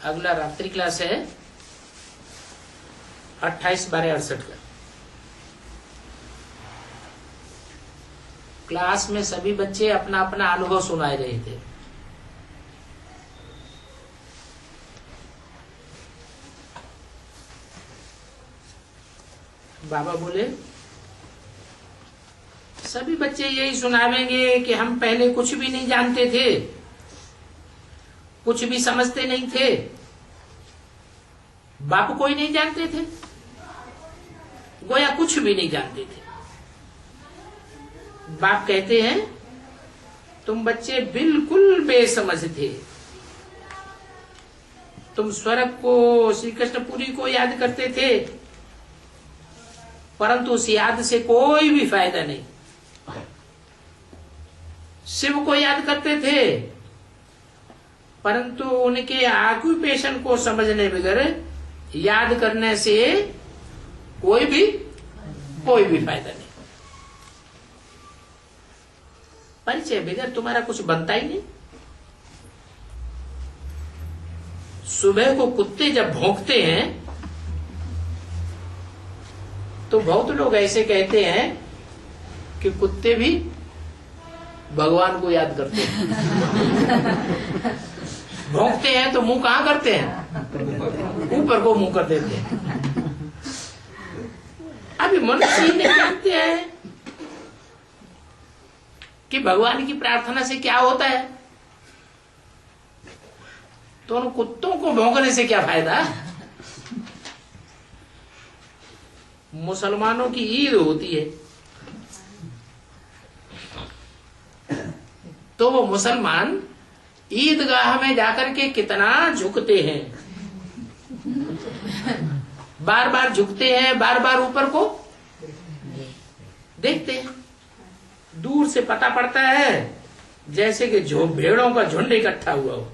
अगला रात्रि क्लास है 28/12/68 का। क्लास में सभी बच्चे अपना अपना अनुभव सुनाए रहे थे। बाबा बोले सभी बच्चे यही सुनावेंगे कि हम पहले कुछ भी नहीं जानते थे, कुछ भी समझते नहीं थे, बाप को ही नहीं जानते थे, गोया कुछ भी नहीं जानते थे। बाप कहते हैं तुम बच्चे बिल्कुल बेसमझ थे, तुम स्वर्ग को, श्री कृष्णपुरी को याद करते थे, परंतु उस याद से कोई भी फायदा नहीं। शिव को याद करते थे, परंतु उनके ऑक्यूपेशन को समझने बगैर याद करने से कोई भी फायदा नहीं। परिचय बगैर तुम्हारा कुछ बनता ही नहीं। सुबह को कुत्ते जब भौंकते हैं तो बहुत लोग ऐसे कहते हैं कि कुत्ते भी भगवान को याद करते हैं। भौंकते हैं तो मुंह कहां करते हैं? ऊपर को मुंह कर देते हैं। अभी मनुष्य नहीं जानते हैं कि भगवान की प्रार्थना से क्या होता है, तो उन कुत्तों को भौंकने से क्या फायदा? मुसलमानों की ईद होती है तो वो मुसलमान ईदगाह में जाकर के कितना झुकते हैं, बार बार झुकते हैं, बार बार ऊपर को देखते हैं। दूर से पता पड़ता है जैसे कि भेड़ों का झुंड इकट्ठा हुआ हो।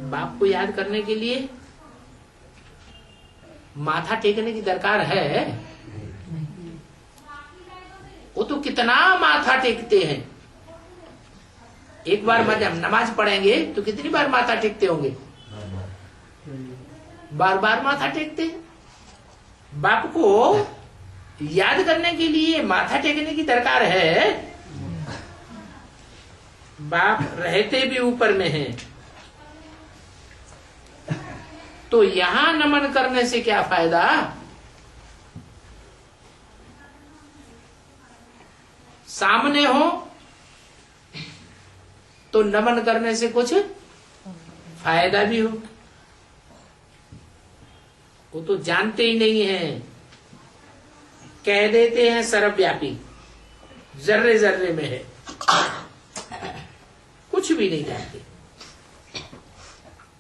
बाप को याद करने के लिए माथा टेकने की दरकार है? वो तो कितना माथा टेकते हैं। एक बार जब नमाज पढ़ेंगे तो कितनी बार माथा टेकते होंगे? बार बार माथा टेकते हैं। बाप को याद करने के लिए माथा टेकने की दरकार है? बाप रहते भी ऊपर में हैं, तो यहां नमन करने से क्या फायदा? सामने हो तो नमन करने से कुछ फायदा भी हो। वो तो जानते ही नहीं है, कह देते हैं सर्वव्यापी, जर्रे जर्रे में है, कुछ भी नहीं जानते।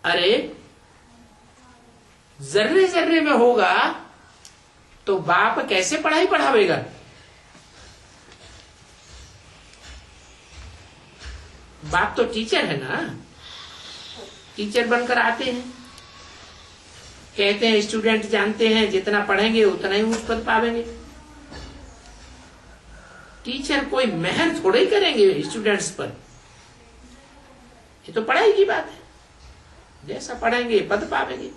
अरे जर्रे जर्रे में होगा तो बाप कैसे पढ़ाई पढ़ावेगा? बाप तो टीचर है ना, टीचर बनकर आते हैं, कहते हैं स्टूडेंट जानते हैं जितना पढ़ेंगे उतना ही उच्च पद पावेंगे। टीचर कोई मेहनत थोड़े ही करेंगे स्टूडेंट्स पर, ये तो पढ़ाई की बात है, जैसा पढ़ेंगे पद पावेंगे।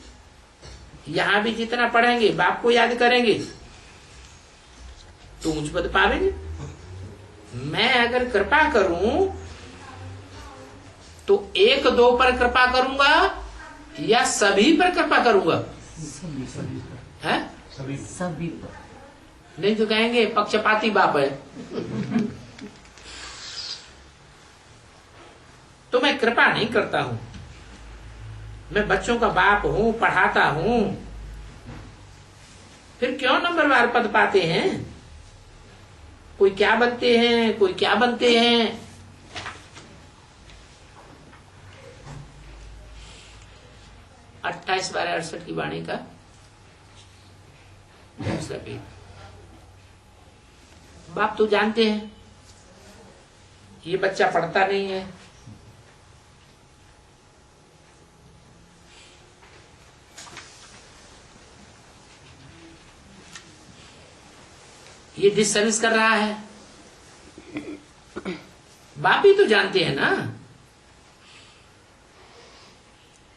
यहां भी जितना पढ़ेंगे बाप को याद करेंगे तो उच्च पद पावेंगे। मैं अगर कृपा करूं तो 1-2 पर कृपा करूंगा या सभी पर कृपा करूंगा? है सभी पर। नहीं तो कहेंगे पक्षपाती बाप है। तो मैं कृपा नहीं करता हूं, मैं बच्चों का बाप हूं, पढ़ाता हूं। फिर क्यों नंबरवार पद पाते हैं? कोई क्या बनते हैं, कोई क्या बनते हैं। 28/12/68 की वाणी का दूसरा पेज। बाप तो जानते हैं ये बच्चा पढ़ता नहीं है, ये डिसर्विस कर रहा है। बाप ही तो जानते हैं ना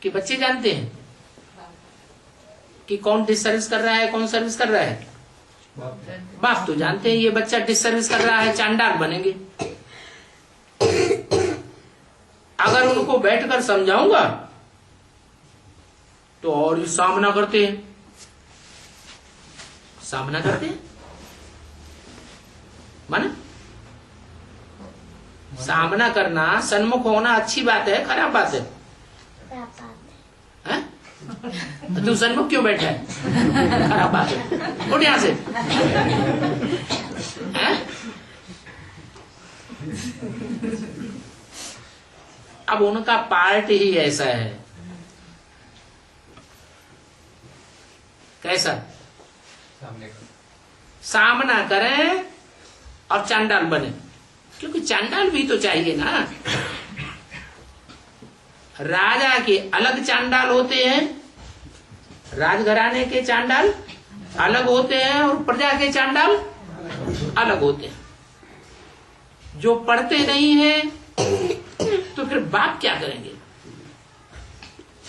कि बच्चे जानते हैं कि कौन डिसर्विस कर रहा है, कौन सर्विस कर रहा है? बाप तो जानते हैं ये बच्चा डिसर्विस कर रहा है, चांडाल बनेंगे। अगर उनको बैठकर समझाऊंगा तो और सामना करते हैं, सामना करते हैं। माना सामना करना, सन्मुख होना अच्छी बात है, खराब बात है? तू सन्मुख क्यों बैठा है? खराब बात है, उठ यहां से। अब उनका पार्ट ही ऐसा है। कैसा? सामना करें और चांडाल बने, क्योंकि चांडाल भी तो चाहिए ना। राजा के अलग चांडाल होते हैं, राजघराने के चांडाल अलग होते हैं और प्रजा के चांडाल अलग होते हैं। जो पढ़ते नहीं है तो फिर बाप क्या करेंगे?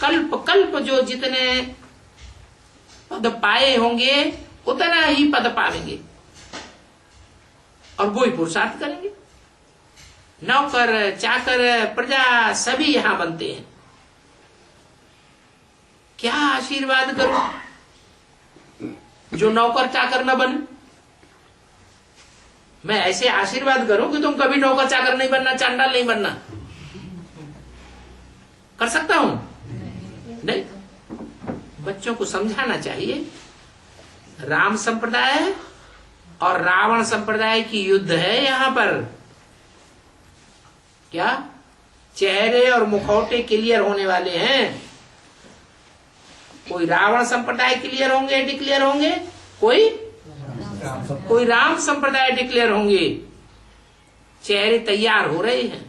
कल्प कल्प जो जितने पद पाए होंगे उतना ही पद पावेंगे और वो ही पुरुषार्थ करेंगे। नौकर चाकर प्रजा सभी यहां बनते हैं। क्या आशीर्वाद करूं जो नौकर चाकर न बने? मैं ऐसे आशीर्वाद करूं कि तुम कभी नौकर चाकर नहीं बनना, चांडाल नहीं बनना। कर सकता हूं? नहीं। बच्चों को समझाना चाहिए राम संप्रदाय और रावण संप्रदाय की युद्ध है यहां पर। क्या चेहरे और मुखौटे क्लियर होने वाले हैं? कोई रावण संप्रदाय क्लियर होंगे, डिक्लेयर होंगे, कोई राम संप्रदाय डिक्लेयर होंगे। चेहरे तैयार हो रहे हैं,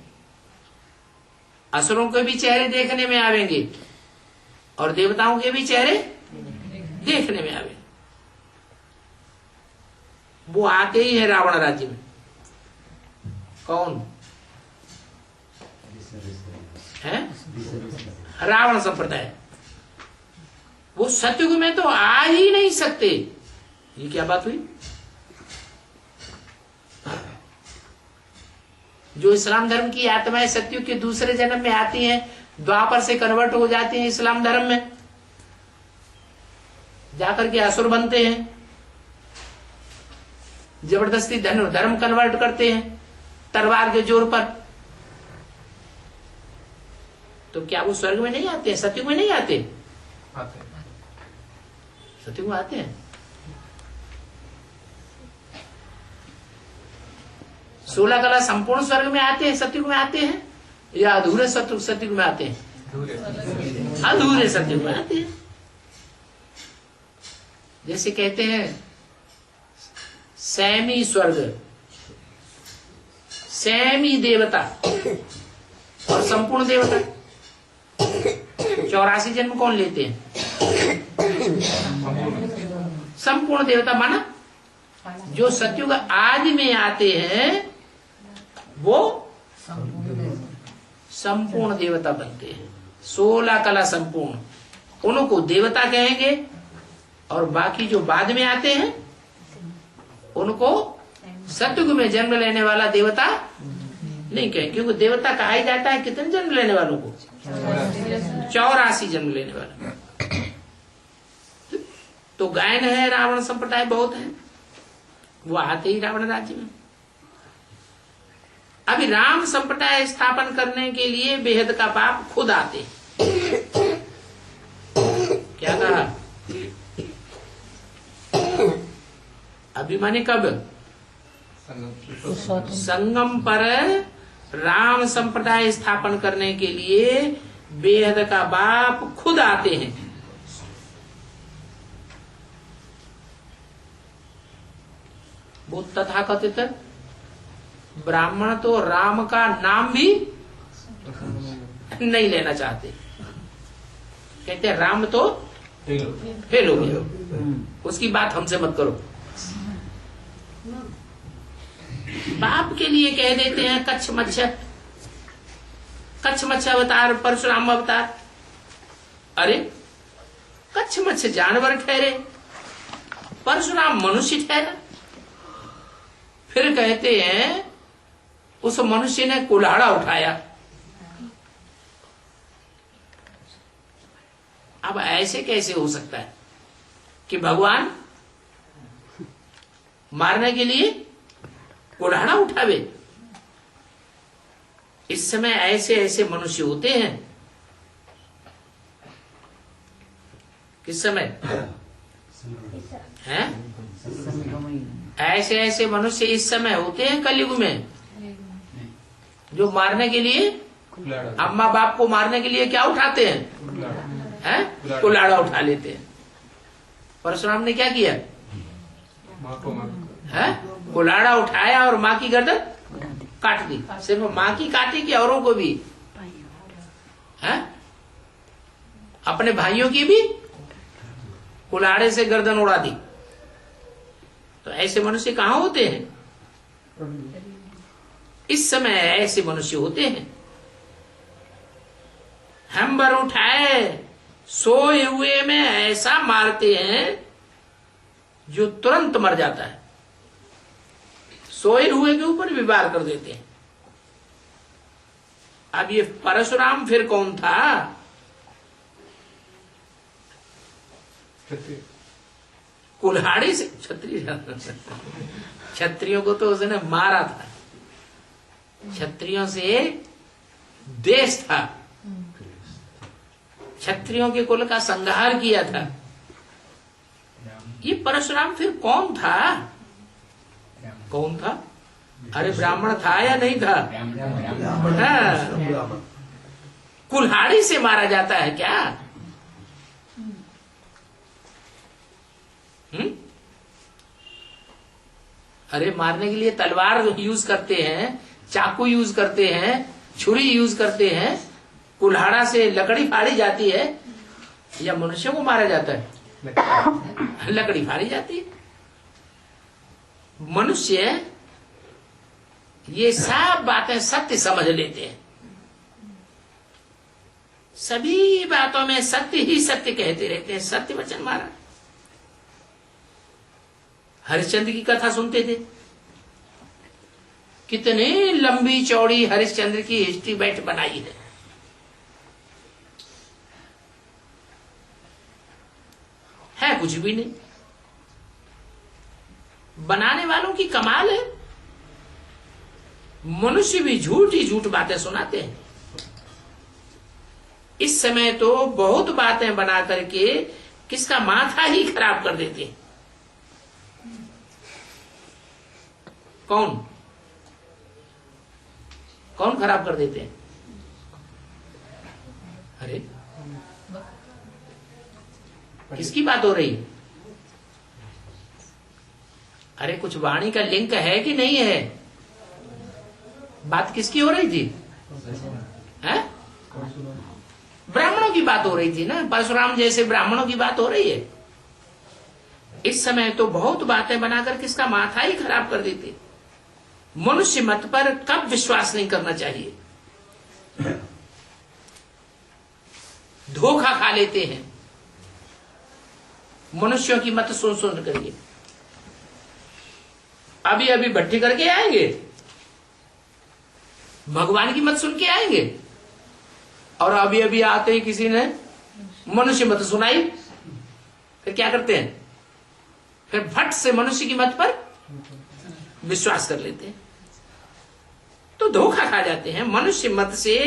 असुरों के भी चेहरे देखने में आवेंगे और देवताओं के भी चेहरे देखने में आवेंगे। वो आते ही है रावण राज्य में। कौन है? रावण संप्रदाय। वो सतयुग में तो आ ही नहीं सकते। ये क्या बात हुई? जो इस्लाम धर्म की आत्माएं सतयुग के दूसरे जन्म में आती हैं, द्वापर से कन्वर्ट हो जाती हैं इस्लाम धर्म में, जाकर के असुर बनते हैं, जबरदस्ती धर्म कन्वर्ट करते हैं तलवार के जोर पर। तो क्या वो स्वर्ग में नहीं आते हैं? सतयुग में नहीं आते? सतयुग में आते हैं। 16 कला संपूर्ण स्वर्ग में आते हैं, सतयुग में आते हैं, या अधूरे सतयुग में आते हैं? अधूरे सतयुग में आते हैं। जैसे कहते हैं सैमी स्वर्ग, सैमी देवता और संपूर्ण देवता। 84 जन्म कौन लेते हैं? संपूर्ण देवता। माना जो सतयुग आदि में आते हैं वो संपूर्ण देवता बनते हैं। 16 कला संपूर्ण, उनको देवता कहेंगे। और बाकी जो बाद में आते हैं उनको सतयुग में जन्म लेने वाला देवता नहीं कहेंगे, क्योंकि देवता कहा ही जाता है कितने जन्म लेने वालों को? 84 जन्म लेने वाले। तो गायन है, रावण संप्रदाय बहुत है, वो आते ही रावण राज्य में। अभी राम संप्रदाय स्थापन करने के लिए बेहद का बाप खुद आते। क्या कहा? अभी माने कब? संगम पर राम संप्रदाय स्थापन करने के लिए बेहद का बाप खुद आते हैं। वो तथाकथित ब्राह्मण तो राम का नाम भी नहीं लेना चाहते। कहते हैं राम तो फेल हो गया, उसकी बात हमसे मत करो। बाप के लिए कह देते हैं कच्छ मच्छ अवतार, परशुराम अवतार। अरे कच्छ मच्छ जानवर ठहरे, परशुराम मनुष्य ठहरा। फिर कहते हैं उस मनुष्य ने कुल्हाड़ा उठाया। अब ऐसे कैसे हो सकता है कि भगवान मारने के लिए कुल्हाड़ा उठावे? इस समय ऐसे ऐसे मनुष्य होते हैं। किस समय हैं? ऐसे ऐसे मनुष्य इस समय होते हैं कलयुग में, जो मारने के लिए, अम्मा बाप को मारने के लिए क्या उठाते हैं? कुल्हाड़ा उठा लेते हैं। परशुराम ने क्या किया? कुल्हाड़ा उठाया और माँ की गर्दन काट दी। सिर्फ माँ की काटी कि औरों को भी? है? अपने भाइयों की भी कुल्हाड़े से गर्दन उड़ा दी। तो ऐसे मनुष्य कहाँ होते हैं? इस समय ऐसे मनुष्य होते हैं। हम बर उठाए सोए हुए में ऐसा मारते हैं जो तुरंत मर जाता है। सोए हुए के ऊपर भी वार कर देते हैं। अब ये परशुराम फिर कौन था? कुल्हाड़ी से क्षत्रिय, क्षत्रियों को तो उसने मारा था। क्षत्रियों से देश था, क्षत्रियों के कुल का संहार किया था। ये परशुराम फिर कौन था? कौन था? अरे ब्राह्मण था या नहीं था? कुल्हाड़ी से मारा जाता है क्या? अरे मारने के लिए तलवार यूज करते हैं, चाकू यूज करते हैं, छुरी यूज करते हैं, कुल्हाड़ा से लकड़ी फाड़ी जाती है, या मनुष्यों को मारा जाता है? लकड़ी फाड़ी जाती है। मनुष्य ये सब बातें सत्य समझ लेते हैं, सभी बातों में सत्य ही सत्य कहते रहते हैं। सत्य वचन मारा। हरिश्चंद्र की कथा सुनते थे, कितने लंबी चौड़ी हरिश्चंद्र की हिस्ट्री बैठ बनाई है कुछ भी नहीं। बनाने वालों की कमाल है। मनुष्य भी झूठ ही झूठ बातें सुनाते हैं। इस समय तो बहुत बातें बना करके किसका माथा ही खराब कर देते हैं। कौन कौन खराब कर देते हैं? अरे किसकी बात हो रही है? अरे कुछ वाणी का लिंक है कि नहीं है? बात किसकी हो रही थी? है? ब्राह्मणों की बात हो रही थी ना। परशुराम जैसे ब्राह्मणों की बात हो रही है। इस समय तो बहुत बातें बनाकर किसका माथा ही खराब कर देते। मनुष्य मत पर कब विश्वास नहीं करना चाहिए। धोखा खा लेते हैं। मनुष्यों की मत सुन सुन करिए। अभी अभी भट्टी करके आएंगे, भगवान की मत सुन के आएंगे, और अभी अभी आते ही किसी ने मनुष्य मत सुनाई, फिर क्या करते हैं? फिर फट से मनुष्य की मत पर विश्वास कर लेते हैं, तो धोखा खा जाते हैं। मनुष्य मत से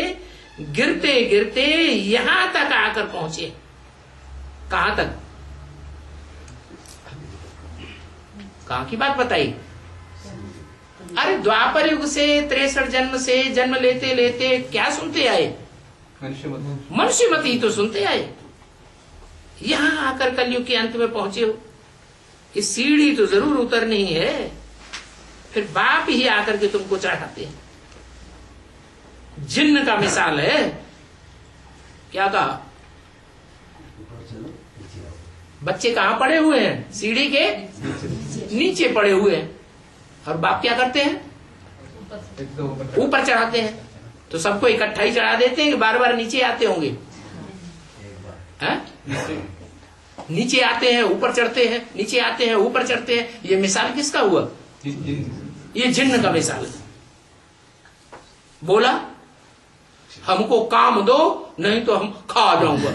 गिरते गिरते यहां तक आकर पहुंचे। कहां तक? कहां की बात बताई? अरे द्वापर युग से 63 जन्म से जन्म लेते लेते क्या सुनते आए? मनुष्य मत ही तो सुनते आए। यहां आकर कलयुग के अंत में पहुंचे हो। इस सीढ़ी तो जरूर उतरनी ही है। फिर बाप ही आकर के तुमको चढ़ाते हैं। जिन्न का मिसाल है। क्या कहा? बच्चे कहां पड़े हुए हैं? सीढ़ी के नीचे पड़े हुए हैं, और बाप क्या करते हैं? ऊपर चढ़ाते हैं। तो सबको इकट्ठा ही चढ़ा देते हैं कि बार बार नीचे आते होंगे? हैं? नीचे आते हैं ऊपर चढ़ते हैं, नीचे आते हैं ऊपर चढ़ते हैं। ये मिसाल किसका हुआ? ये जिन्न का मिसाल है। बोला हमको काम दो नहीं तो हम खा जाऊंगा।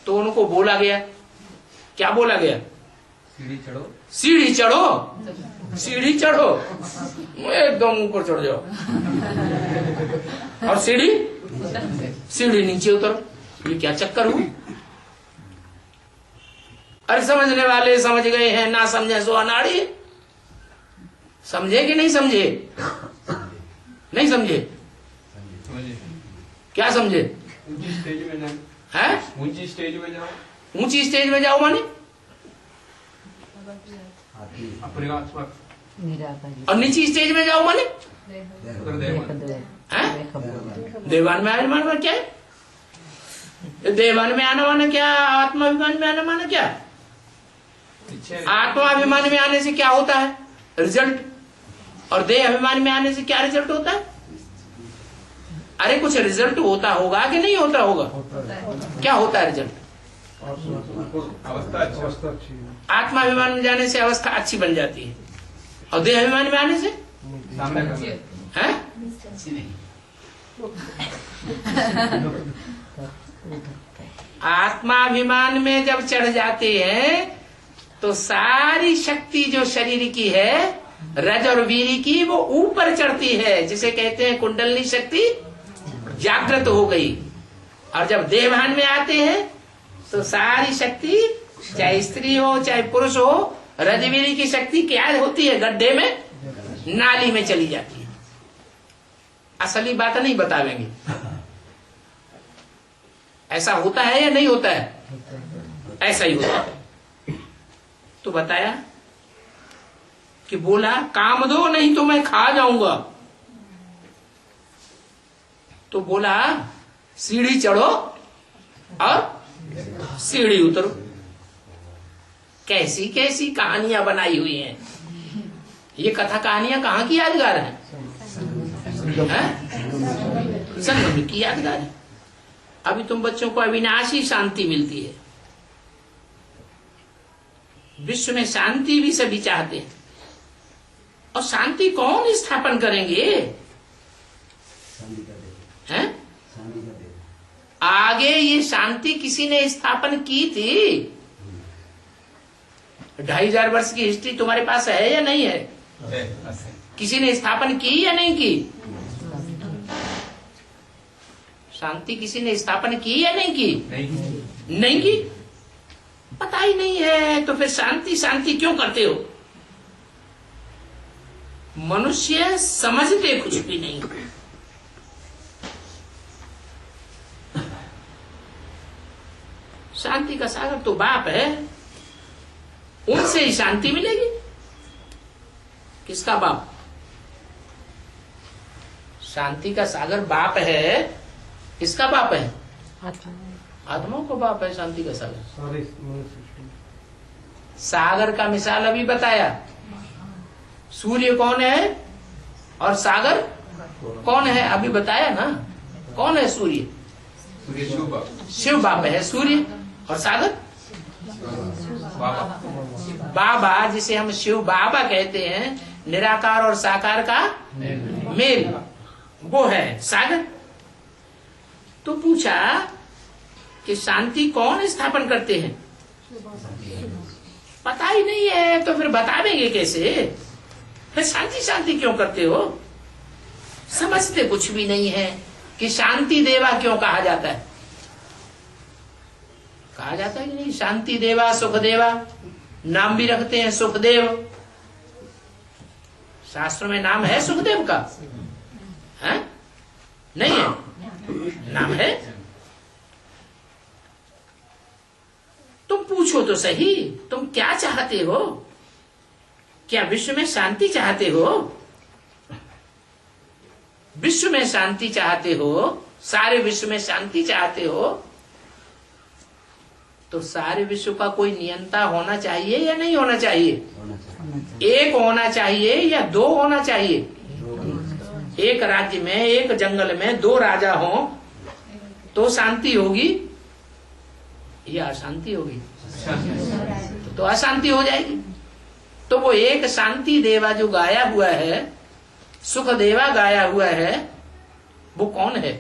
तो उनको बोला गया, क्या बोला गया? सीढ़ी चढ़ो, सीढ़ी चढ़ो, सीढ़ी चढ़ो, एकदम ऊपर चढ़ जाओ, और सीढ़ी सीढ़ी नीचे उतरो। ये क्या चक्कर हुआ? अरे समझने वाले समझ गए हैं, ना समझे सो अनाड़ी। समझे कि नहीं समझे? नहीं समझे? क्या समझे? ऊंची स्टेज में जाओ। है? ऊंची स्टेज में जाओ। ऊंची स्टेज में जाओ माने? और नीची स्टेज में जाओ माने? देवान में आने माना क्या है? देवान में आना माना क्या? आत्माभिमान में आना माना क्या? आत्माभिमान में आने से क्या होता है? रिजल्ट। और देह अभिमान में आने से क्या रिजल्ट होता है? अरे कुछ रिजल्ट होता होगा कि नहीं होता होगा? क्या होता है रिजल्ट? आत्माभिमान में जाने से अवस्था अच्छी बन जाती है, और देह अभिमान में आने से है? आत्माभिमान में जब चढ़ जाते हैं तो सारी शक्ति जो शरीर की है, रज और वीर की, वो ऊपर चढ़ती है। जिसे कहते हैं कुंडलनी शक्ति जागृत हो गई। और जब देवभान में आते हैं तो सारी शक्ति, चाहे स्त्री हो चाहे पुरुष हो, रजवीरी की शक्ति क्या होती है? गड्ढे में, नाली में चली जाती है। असली बात नहीं बतावेंगे। ऐसा होता है या नहीं होता है? ऐसा ही होता है। तो बताया कि बोला काम दो नहीं तो मैं खा जाऊंगा। तो बोला सीढ़ी चढ़ो और सीढ़ी उतरो। कैसी कैसी कहानियां बनाई हुई हैं। ये कथा कहानियां कहाँ की यादगार है? संगम की यादगार है। अभी तुम बच्चों को अविनाशी शांति मिलती है। विश्व में शांति भी सभी चाहते हैं, और शांति कौन स्थापन करेंगे? हैं? आगे ये शांति किसी ने स्थापन की थी? 2500 वर्ष की हिस्ट्री तुम्हारे पास है या नहीं है? किसी ने स्थापन की या नहीं की? शांति किसी ने स्थापन की या नहीं की? नहीं की। पता ही नहीं है तो फिर शांति शांति क्यों करते हो? मनुष्य समझते कुछ भी नहीं। शांति का सागर तो बाप है, उनसे ही शांति मिलेगी। किसका बाप? शांति का सागर बाप है। किसका बाप है? आत्माओं का बाप है शांति का सागर। सागर का मिसाल अभी बताया। सूर्य कौन है और सागर कौन है अभी बताया ना। कौन है सूर्य? शिव बाप है सूर्य। और सागर बाबा, जिसे हम शिव बाबा कहते हैं। निराकार और साकार का मेल, वो है सागर। तो पूछा कि शांति कौन स्थापन करते हैं? पता ही नहीं है तो फिर बतावेंगे कैसे? फिर शांति शांति क्यों करते हो? समझते कुछ भी नहीं है कि शांति देवा क्यों कहा जाता है। कहा जाता है कि नहीं शांति देवा सुख देवा, नाम भी रखते हैं सुखदेव। शास्त्रों में नाम है सुखदेव का? है? नहीं है? नाम है। तुम पूछो तो सही, तुम क्या चाहते हो? क्या विश्व में शांति चाहते हो? विश्व में शांति चाहते हो? सारे विश्व में शांति चाहते हो? तो सारे विश्व का कोई नियंता होना चाहिए या नहीं होना चाहिए? एक होना चाहिए या दो होना चाहिए? एक राज्य में, एक जंगल में 2 राजा हो तो शांति होगी या अशांति होगी? तो अशांति हो जाएगी। तो वो एक शांति देवा जो गाया हुआ है, सुख देवा गाया हुआ है, वो कौन है?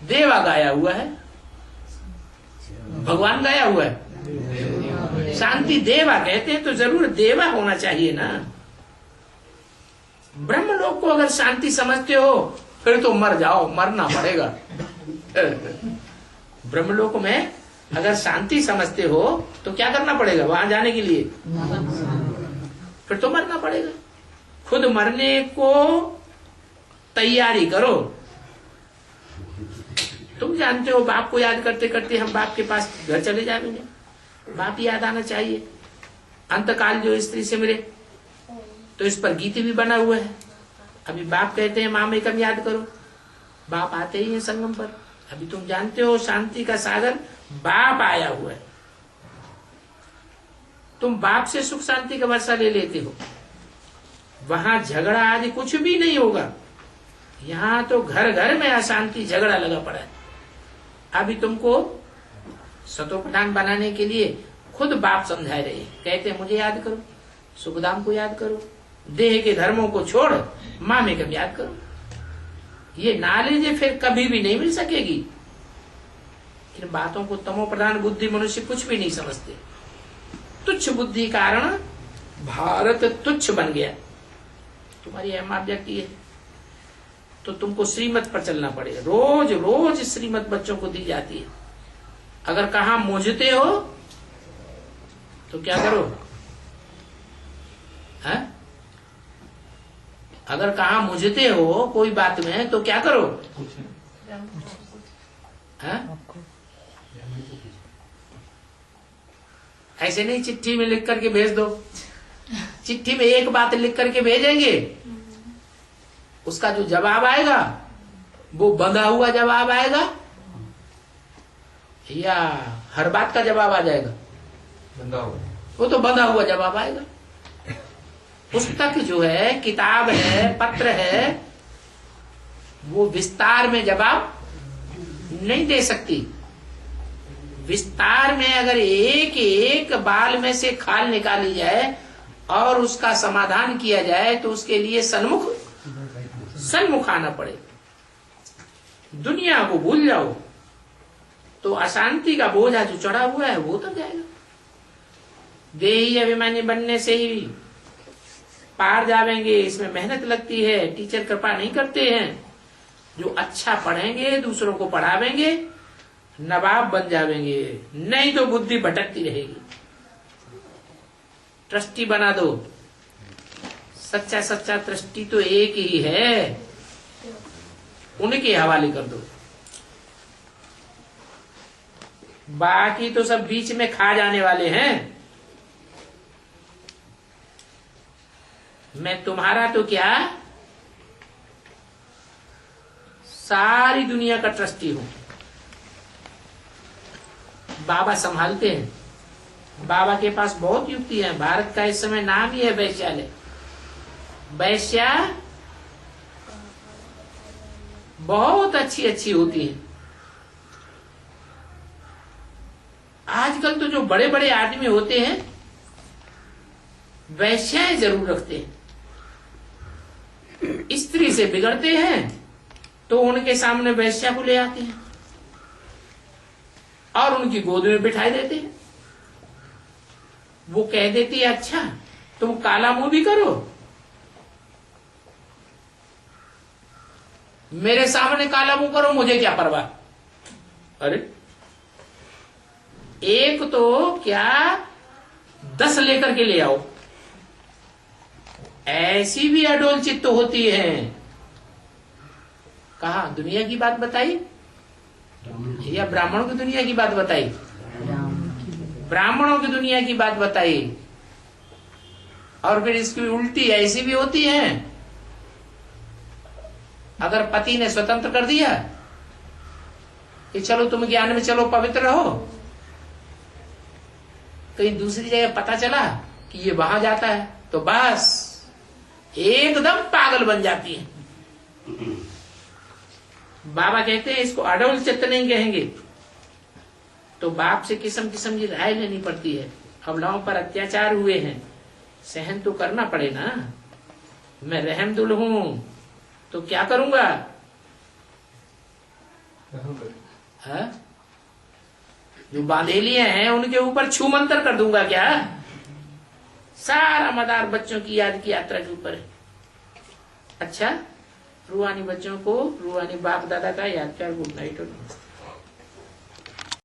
देवा गाया हुआ है, भगवान गाया हुआ है। शांति देवा कहते हैं तो जरूर देवा होना चाहिए ना। ब्रह्मलोक को अगर शांति समझते हो फिर तो मर जाओ, मरना पड़ेगा। ब्रह्मलोक में अगर शांति समझते हो तो क्या करना पड़ेगा वहां जाने के लिए? फिर तो मरना पड़ेगा। खुद मरने को तैयारी करो। तुम जानते हो बाप को याद करते करते हम बाप के पास घर चले जाएंगे। बाप याद आना चाहिए। अंतकाल जो स्त्री से मिले तो इस पर गीत भी बना हुआ है। अभी बाप कहते हैं माँ एकम याद करो, बाप आते ही है संगम पर। अभी तुम जानते हो शांति का सागर बाप आया हुआ है। तुम बाप से सुख शांति का वर्षा ले लेते हो, वहां झगड़ा आदि कुछ भी नहीं होगा। यहाँ तो घर घर में अशांति झगड़ा लगा पड़ा है। अभी तुमको सतोप्रधान बनाने के लिए खुद बाप समझा रहे हैं। कहते हैं मुझे याद करो, सुखधाम को याद करो, देह के धर्मों को छोड़ माँ में कब याद करो। ये नॉलेज फिर कभी भी नहीं मिल सकेगी। इन बातों को तमो प्रधान बुद्धि मनुष्य कुछ भी नहीं समझते। तुच्छ बुद्धि कारण भारत तुच्छ बन गया। तुम्हारी अहम व्यक्ति है तो तुमको श्रीमत पर चलना पड़ेगा। रोज रोज श्रीमत बच्चों को दी जाती है। अगर कहा मुझते हो तो क्या करो? है? अगर कहा मुझते हो कोई बात में तो क्या करो? है? ऐसे नहीं चिट्ठी में लिख करके भेज दो। चिट्ठी में एक बात लिख करके भेजेंगे, उसका जो जवाब आएगा वो बंधा हुआ जवाब आएगा या हर बात का जवाब आ जाएगा? बंधा हुआ। वो तो बंधा हुआ जवाब आएगा। पुस्तक जो है, किताब है, पत्र है, वो विस्तार में जवाब नहीं दे सकती। विस्तार में अगर एक एक बाल में से खाल निकाली जाए और उसका समाधान किया जाए तो उसके लिए सन्मुख आना पड़े। दुनिया को भूल जाओ तो अशांति का बोझा जो चढ़ा हुआ है वो उतर जाएगा। देही अभिमानी बनने से ही पार जावेंगे। इसमें मेहनत लगती है, टीचर कृपा नहीं करते हैं। जो अच्छा पढ़ेंगे, दूसरों को पढ़ावेंगे, नवाब बन जावेंगे। नहीं तो बुद्धि भटकती रहेगी। ट्रस्टी बना दो। सच्चा सच्चा ट्रस्टी तो एक ही है, उनके हवाले कर दो। बाकी तो सब बीच में खा जाने वाले हैं। मैं तुम्हारा तो क्या, सारी दुनिया का ट्रस्टी हूं। बाबा संभालते हैं। बाबा के पास बहुत युक्ति है। भारत का इस समय नाम ही है वैश्यालय। वैश्या बहुत अच्छी अच्छी होती है। आजकल तो जो बड़े बड़े आदमी होते हैं वैश्याएं जरूर रखते हैं। स्त्री से बिगड़ते हैं तो उनके सामने वैश्या को ले आते हैं और उनकी गोद में बिठाई देते हैं। वो कह देती है अच्छा तुम काला मुंह भी करो, मेरे सामने काला मुंह करो, मुझे क्या परवाह। अरे एक तो क्या 10 लेकर के ले आओ। ऐसी भी अडोल चित्त होती है। कहा दुनिया की बात बताई या ब्राह्मणों की दुनिया की बात बताई? ब्राह्मणों की दुनिया की बात बताई। और फिर इसकी उल्टी ऐसी भी होती है। अगर पति ने स्वतंत्र कर दिया कि चलो तुम ज्ञान में चलो, पवित्र रहो, कहीं दूसरी जगह पता चला कि ये वहां जाता है तो बस एकदम पागल बन जाती है। बाबा कहते हैं इसको अडोल चित्त नहीं कहेंगे। तो बाप से किस्म किस्म की राय लेनी पड़ती है। अबलाओं पर अत्याचार हुए हैं, सहन तो करना पड़े ना। मैं रहमदुल हूं तो क्या करूंगा? हा? जो बांधेलिए हैं उनके ऊपर छू मंतर कर दूंगा क्या? सारा मदार बच्चों की याद की यात्रा के ऊपर है। अच्छा, रूहानी बच्चों को रूहानी बाप दादा का याद कर। गुड नाइट और नमस्ते।